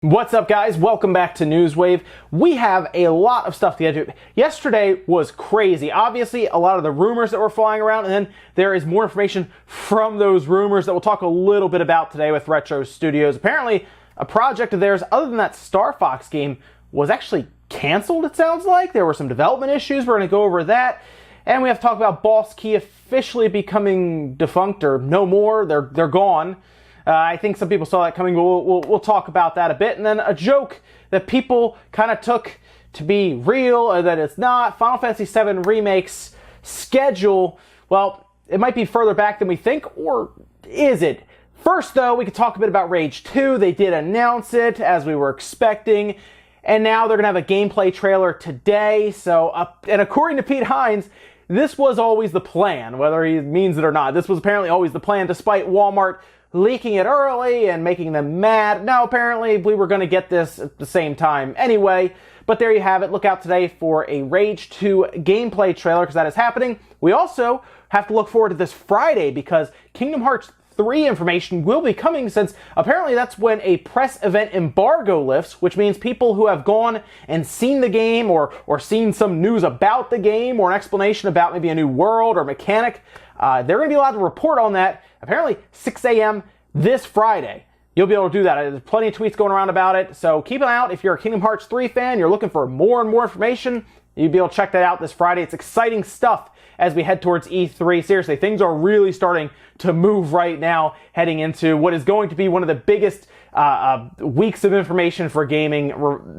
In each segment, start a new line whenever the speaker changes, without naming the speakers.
What's up, guys? Welcome back to Newswave. We have a lot of stuff to get to. Yesterday was crazy. Obviously, a lot of the rumors that were flying around, and then there is more information from those rumors that we'll talk a little bit about today with Retro Studios. Apparently, a project of theirs, other than that Star Fox game, was actually canceled, it sounds like. There were some development issues. We're going to go over that. And we have to talk about Boss Key officially becoming defunct, or no more. They're gone. I think some people saw that coming, but we'll talk about that a bit. And then a joke that people kind of took to be real, or that it's not. Final Fantasy VII Remake's schedule, well, it might be further back than we think, or is it? First, though, we could talk a bit about Rage 2. They did announce it, as we were expecting. And now they're going to have a gameplay trailer today. And according to Pete Hines, this was always the plan, whether he means it or not. This was apparently always the plan, despite Walmart leaking it early and making them mad. No, apparently we were going to get this at the same time anyway. But there you have it. Look out today for a Rage 2 gameplay trailer, because that is happening. We also have to look forward to this Friday, because Kingdom Hearts 3 information will be coming, since apparently that's when a press event embargo lifts, which means people who have gone and seen the game or seen some news about the game or an explanation about maybe a new world or mechanic, they're going to be allowed to report on that, apparently 6 a.m. this Friday. You'll be able to do that. There's plenty of tweets going around about it, so keep an eye out. If you're a Kingdom Hearts 3 fan, you're looking for more and more information, you'll be able to check that out this Friday. It's exciting stuff as we head towards E3. Seriously, things are really starting to move right now, heading into what is going to be one of the biggest weeks of information for gaming.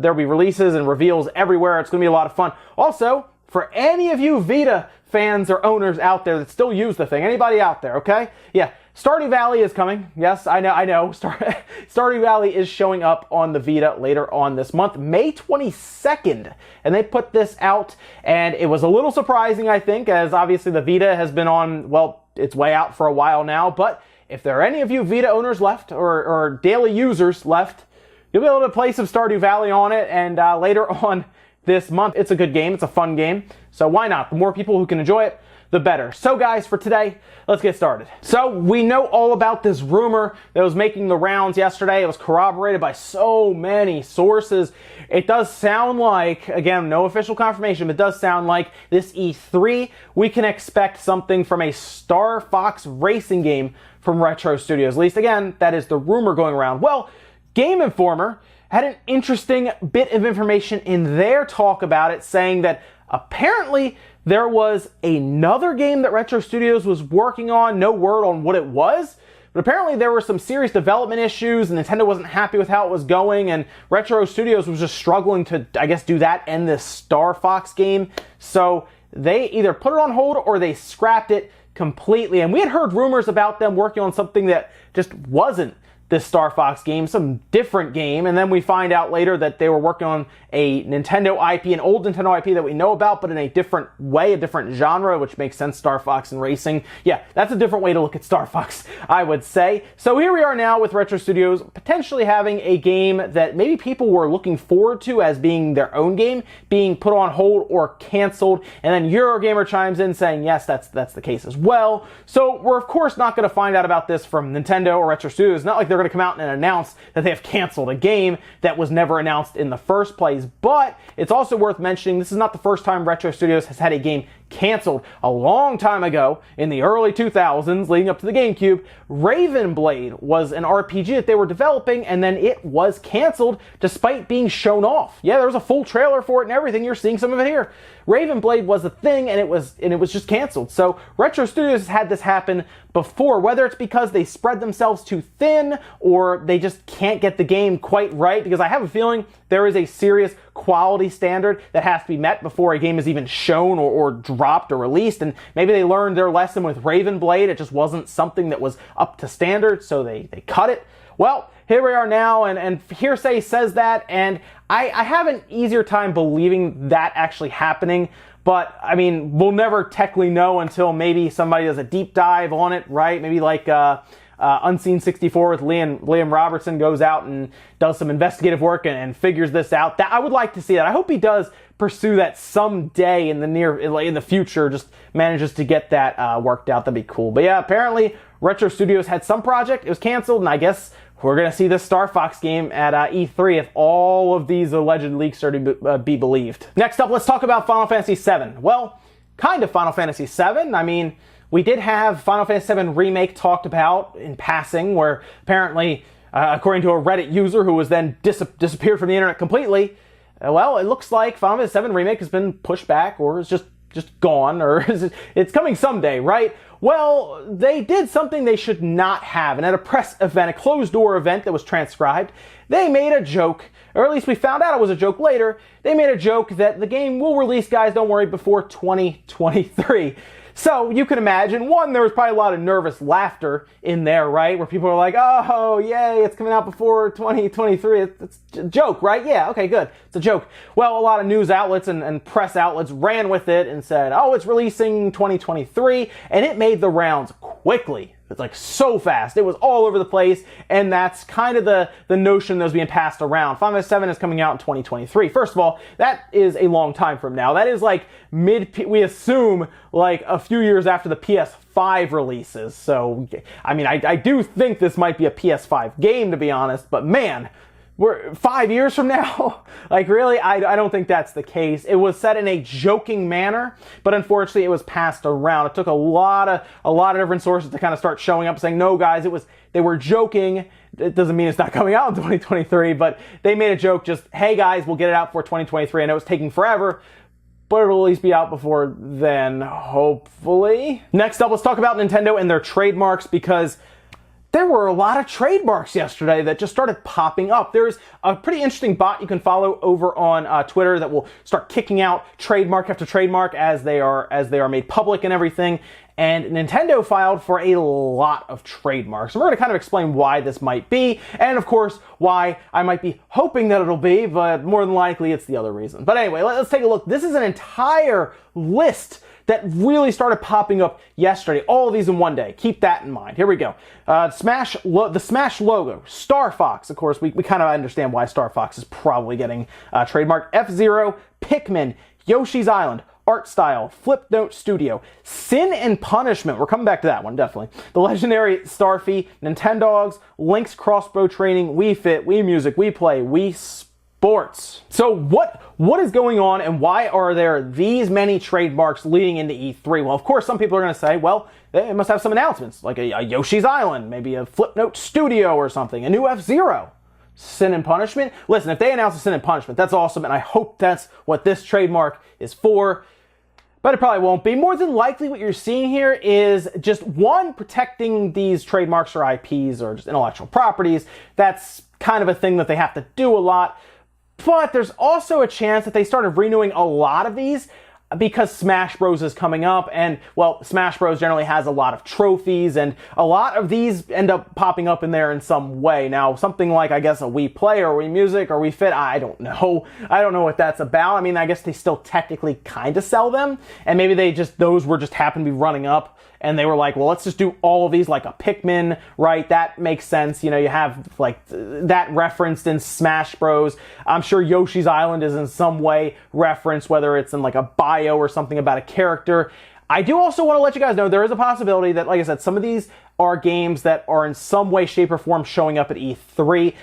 There'll be releases and reveals everywhere. It's going to be a lot of fun. Also, for any of you Vita fans or owners out there that still use the thing, anybody out there, okay? Yeah, Stardew Valley is coming. Yes, I know. Stardew Valley is showing up on the Vita later on this month, May 22nd. And they put this out, and it was a little surprising, I think, as obviously the Vita has been on, well, its way out for a while now. But if there are any of you Vita owners left, or daily users left, you'll be able to play some Stardew Valley on it, and later on this month. It's a good game. It's a fun game. So why not? The more people who can enjoy it, the better. So guys, for today, let's get started. So we know all about this rumor that was making the rounds yesterday. It was corroborated by so many sources. It does sound like, again, no official confirmation, but it does sound like this E3, we can expect something from a Star Fox racing game from Retro Studios. At least, again, that is the rumor going around. Well, Game Informer had an interesting bit of information in their talk about it, saying that apparently there was another game that Retro Studios was working on. No word on what it was, but apparently there were some serious development issues, and Nintendo wasn't happy with how it was going, and Retro Studios was just struggling to, I guess, do that and this Star Fox game. So they either put it on hold or they scrapped it completely. And we had heard rumors about them working on something that just wasn't this Star Fox game, some different game, and then we find out later that they were working on a Nintendo IP, an old Nintendo IP that we know about, but in a different way, a different genre, which makes sense, Star Fox and racing. Yeah, that's a different way to look at Star Fox, I would say. So here we are now with Retro Studios potentially having a game that maybe people were looking forward to as being their own game, being put on hold or canceled, and then Eurogamer chimes in saying, yes, that's the case as well. So we're of course not going to find out about this from Nintendo or Retro Studios. It's not like they're going to come out and announce that they have canceled a game that was never announced in the first place. But it's also worth mentioning, this is not the first time Retro Studios has had a game canceled. A long time ago, in the early 2000s, leading up to the GameCube, Raven Blade was an RPG that they were developing, and then it was canceled despite being shown off. Yeah, there was a full trailer for it and everything. You're seeing some of it here. Raven Blade was a thing, and it was just canceled. So Retro Studios has had this happen before, whether it's because they spread themselves too thin or they just can't get the game quite right, because I have a feeling there is a serious quality standard that has to be met before a game is even shown or dropped or released, and maybe they learned their lesson with Raven Blade. It just wasn't something that was up to standard, so they cut it. Well, here we are now, and hearsay says that, and I have an easier time believing that actually happening. But, I mean, we'll never technically know until maybe somebody does a deep dive on it, right? Maybe like Unseen 64 with Liam Robertson goes out and does some investigative work and figures this out. That I would like to see that. I hope he does pursue that someday in the future, just manages to get that worked out. That'd be cool. But yeah, apparently Retro Studios had some project. It was canceled, and I guess we're going to see this Star Fox game at E3 if all of these alleged leaks are to be believed. Next up, let's talk about Final Fantasy VII. Well, kind of Final Fantasy VII. I mean, we did have Final Fantasy VII Remake talked about in passing, where apparently, according to a Reddit user who was then disappeared from the internet completely, well, it looks like Final Fantasy VII Remake has been pushed back, or is just gone, or it's coming someday, right? Well, they did something they should not have, and at a press event, a closed-door event that was transcribed, they made a joke, or at least we found out it was a joke later. They made a joke that the game will release, guys, don't worry, before 2023. So you can imagine, one, there was probably a lot of nervous laughter in there, right? Where people are like, oh, yay, it's coming out before 2023. It's a joke, right? Yeah, okay, good. It's a joke. Well, a lot of news outlets and press outlets ran with it and said, oh, it's releasing 2023. And it made the rounds quickly. It's like so fast. It was all over the place, and that's kind of the notion that was being passed around. Final Fantasy VII is coming out in 2023. First of all, that is a long time from now. That is like we assume like a few years after the PS5 releases. So, I mean, I do think this might be a PS5 game, to be honest, but man, we're 5 years from now? Like, really? I don't think that's the case. It was said in a joking manner, but unfortunately it was passed around. It took a lot of different sources to kind of start showing up saying, no guys, they were joking. It doesn't mean it's not coming out in 2023, but they made a joke just, hey guys, we'll get it out for 2023. I know it's taking forever, but it'll at least be out before then, hopefully. Next up, let's talk about Nintendo and their trademarks, because there were a lot of trademarks yesterday that just started popping up. There's a pretty interesting bot you can follow over on Twitter that will start kicking out trademark after trademark as they are made public and everything. And Nintendo filed for a lot of trademarks. And we're going to kind of explain why this might be, and of course, why I might be hoping that it'll be, but more than likely it's the other reason. But anyway, let's take a look. This is an entire list that really started popping up yesterday. All of these in one day. Keep that in mind. Here we go. The Smash logo. Star Fox. Of course, we kind of understand why Star Fox is probably getting trademark. F-Zero, Pikmin, Yoshi's Island, Art Style, Flipnote Studio, Sin and Punishment. We're coming back to that one, definitely. The legendary Starfy, Nintendogs, Link's Crossbow Training, Wii Fit, Wii Music, Wii Play, Wii Sports. So what is going on, and why are there these many trademarks leading into E3? Well, of course, some people are going to say, well, they must have some announcements, like a Yoshi's Island, maybe a Flipnote Studio or something, a new F-Zero. Sin and Punishment? Listen, if they announce a Sin and Punishment, that's awesome, and I hope that's what this trademark is for. But it probably won't be. More than likely what you're seeing here is just, one, protecting these trademarks or IPs or just intellectual properties. That's kind of a thing that they have to do a lot. But there's also a chance that they started renewing a lot of these because Smash Bros is coming up, and, well, Smash Bros generally has a lot of trophies, and a lot of these end up popping up in there in some way. Now, something like, I guess, a Wii Play or Wii Music or Wii Fit, I don't know. I don't know what that's about. I mean, I guess they still technically kind of sell them, and maybe those were just happen to be running up, and they were like, well, let's just do all of these like a Pikmin, right? That makes sense. You know, you have like that referenced in Smash Bros. I'm sure Yoshi's Island is in some way referenced, whether it's in like a bio or something about a character. I do also want to let you guys know there is a possibility that, like I said, some of these are games that are in some way, shape, or form showing up at E3.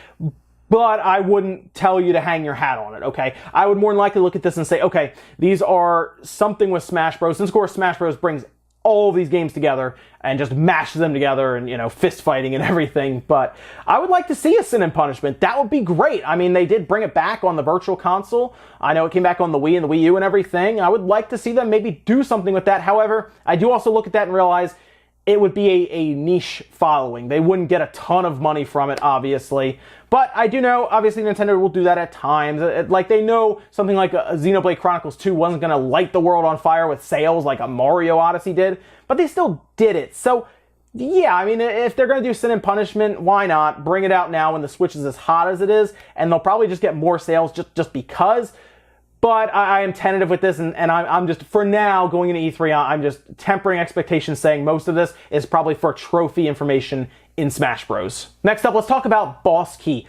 But I wouldn't tell you to hang your hat on it, okay? I would more than likely look at this and say, okay, these are something with Smash Bros. Since, of course, Smash Bros. Brings all of these games together and just mashes them together and, you know, fist fighting and everything. But I would like to see a Sin and Punishment. That would be great. I mean, they did bring it back on the Virtual Console. I know it came back on the Wii and the Wii U and everything. I would like to see them maybe do something with that. However, I do also look at that and realize it would be a niche following. They wouldn't get a ton of money from it, obviously. But I do know, obviously, Nintendo will do that at times. Like, they know something like a Xenoblade Chronicles 2 wasn't going to light the world on fire with sales like a Mario Odyssey did, but they still did it. So, yeah, I mean, if they're going to do Sin and Punishment, why not? Bring it out now when the Switch is as hot as it is, and they'll probably just get more sales just because. But I am tentative with this, and I'm just, for now, going into E3, I'm just tempering expectations, saying most of this is probably for trophy information in Smash Bros. Next up, let's talk about Boss Key.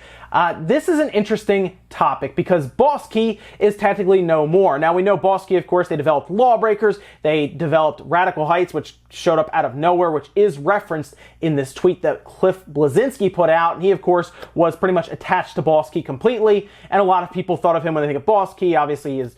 This is an interesting topic because Boss Key is technically no more. Now we know Boss Key, of course, they developed Lawbreakers, they developed Radical Heights, which showed up out of nowhere, which is referenced in this tweet that Cliff Bleszinski put out. And he, of course, was pretty much attached to Boss Key completely, and a lot of people thought of him when they think of Boss Key. Obviously, his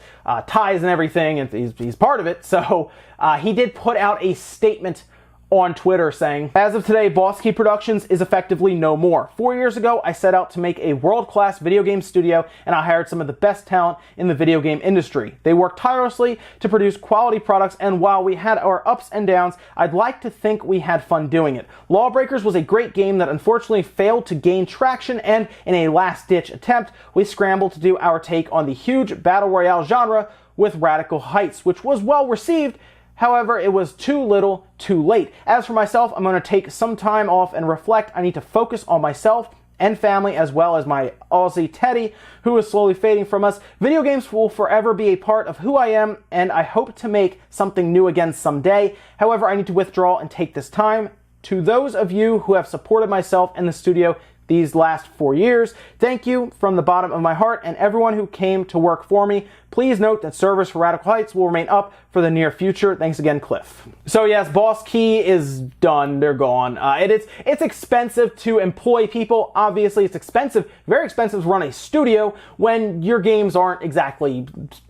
ties and everything, and he's part of it. So he did put out a statement on Twitter saying, as of today, Boss Key Productions is effectively no more. 4 years ago, I set out to make a world-class video game studio, and I hired some of the best talent in the video game industry. They worked tirelessly to produce quality products, and while we had our ups and downs, I'd like to think we had fun doing it. Lawbreakers was a great game that unfortunately failed to gain traction, and in a last-ditch attempt, we scrambled to do our take on the huge battle royale genre with Radical Heights, which was well received. However, it was too little, too late. As for myself, I'm going to take some time off and reflect. I need to focus on myself and family, as well as my Aussie Teddy, who is slowly fading from us. Video games will forever be a part of who I am, and I hope to make something new again someday. However, I need to withdraw and take this time. To those of you who have supported myself in the studio these last 4 years, thank you from the bottom of my heart, and everyone who came to work for me. Please note that servers for Radical Heights will remain up for the near future. Thanks again, Cliff. So yes, Boss Key is done. They're gone. It's expensive to employ people. Obviously, it's expensive, very expensive to run a studio when your games aren't exactly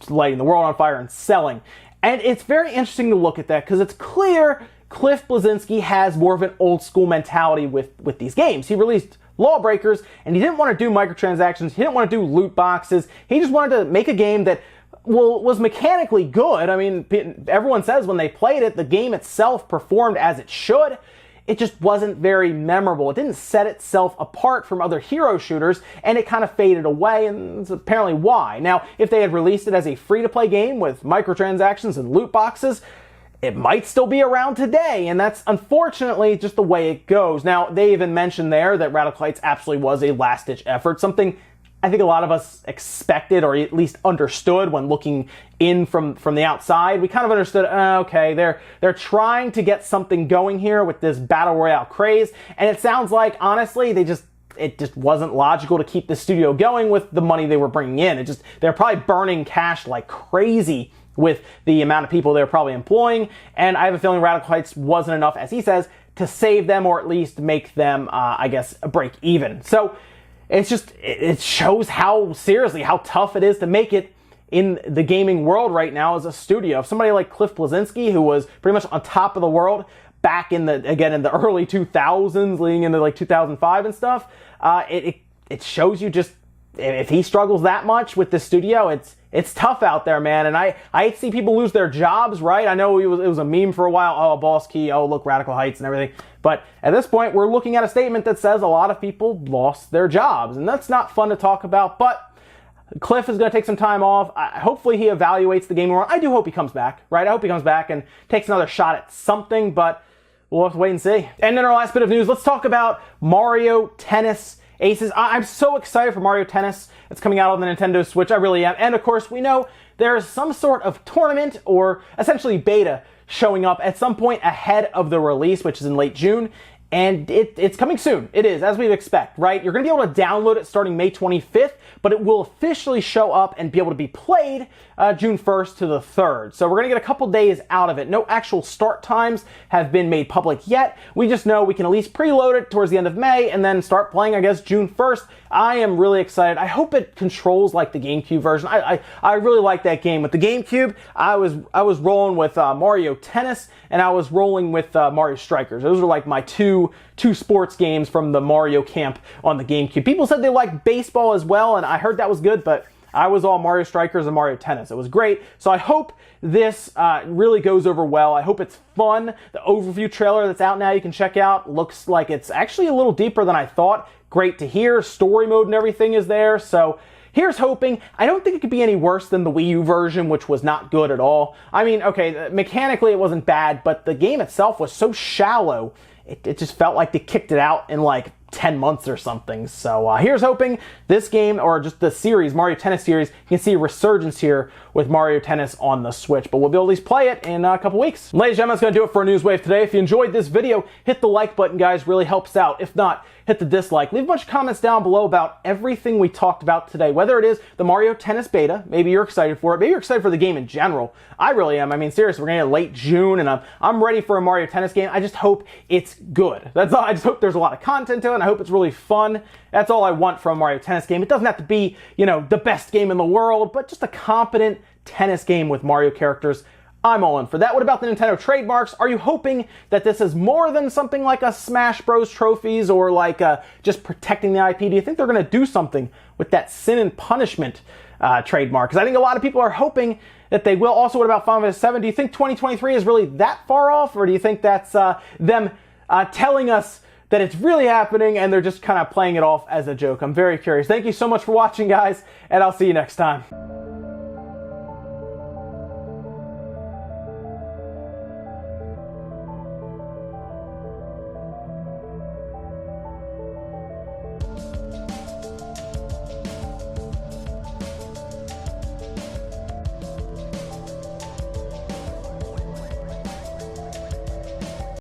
lighting the world on fire and selling. And it's very interesting to look at that because it's clear Cliff Bleszinski has more of an old school mentality with these games. He released Lawbreakers, and he didn't want to do microtransactions, he didn't want to do loot boxes, he just wanted to make a game that was mechanically good. I mean, everyone says when they played it, the game itself performed as it should. It just wasn't very memorable. It didn't set itself apart from other hero shooters, and it kind of faded away, and that's apparently why. Now, if they had released it as a free-to-play game with microtransactions and loot boxes, it might still be around today, and that's unfortunately just the way it goes. Now, they even mentioned there that Radical Heights absolutely was a last-ditch effort, something I think a lot of us expected or at least understood when looking in from the outside. We kind of understood, okay, they're trying to get something going here with this Battle Royale craze, and it sounds like, honestly, it just wasn't logical to keep the studio going with the money they were bringing in. They're probably burning cash like crazy with the amount of people they're probably employing, and I have a feeling Radical Heights wasn't enough, as he says, to save them or at least make them, I guess, break even. So it shows how tough it is to make it in the gaming world right now as a studio. If somebody like Cliff Bleszinski, who was pretty much on top of the world back in the early 2000s, leading into like 2005 and stuff, it shows you just, if he struggles that much with the studio, it's tough out there, man. And I hate to see people lose their jobs, right? I know it was a meme for a while. Oh, Boss Key. Oh, look, Radical Heights and everything. But at this point, we're looking at a statement that says a lot of people lost their jobs. And that's not fun to talk about. But Cliff is going to take some time off. Hopefully he evaluates the gaming world. I do hope he comes back, right? I hope he comes back and takes another shot at something. But we'll have to wait and see. And in our last bit of news, let's talk about Mario Tennis Aces. I'm so excited for Mario Tennis. It's coming out on the Nintendo Switch. I really am. And of course, we know there's some sort of tournament or essentially beta showing up at some point ahead of the release, which is in late June. And it's coming soon. It is, as we'd expect, right? You're going to be able to download it starting May 25th, but it will officially show up and be able to be played June 1st to the 3rd. So we're going to get a couple days out of it. No actual start times have been made public yet. We just know we can at least preload it towards the end of May and then start playing, I guess, June 1st. I am really excited. I hope it controls like the GameCube version. I really like that game. With the GameCube, I was rolling with Mario Tennis, and I was rolling with Mario Strikers. Those are like my two sports games from the Mario camp on the GameCube. People said they liked baseball as well, and I heard that was good, but I was all Mario Strikers and Mario Tennis. It was great. So I hope this really goes over well. I hope it's fun. The overview trailer that's out now you can check out looks like it's actually a little deeper than I thought. Great to hear. Story mode and everything is there. So here's hoping. I don't think it could be any worse than the Wii U version, which was not good at all. I mean, okay, mechanically it wasn't bad, but the game itself was so shallow. It just felt like they kicked it out in like 10 months or something. So here's hoping this game, or just the series, Mario Tennis series, you can see a resurgence here with Mario Tennis on the Switch. But we'll be able to at least play it in a couple weeks. Ladies and gentlemen, that's going to do it for Newswave today. If you enjoyed this video, hit the like button, guys. Really helps out. If not, hit hit the dislike. Leave a bunch of comments down below about everything we talked about today, whether it is the Mario Tennis beta, maybe you're excited for it, maybe you're excited for the game in general. I really am. I mean, seriously, we're going to get late June, and I'm ready for a Mario Tennis game. I just hope it's good. That's all. I just hope there's a lot of content to it, and I hope it's really fun. That's all I want from a Mario Tennis game. It doesn't have to be, you know, the best game in the world, but just a competent tennis game with Mario characters. I'm all in for that. What about the Nintendo trademarks? Are you hoping that this is more than something like a Smash Bros. Trophies or like just protecting the IP? Do you think they're going to do something with that Sin and Punishment trademark? Because I think a lot of people are hoping that they will. Also, what about Final Fantasy VII? Do you think 2023 is really that far off? Or do you think that's them telling us that it's really happening and they're just kind of playing it off as a joke? I'm very curious. Thank you so much for watching, guys, and I'll see you next time.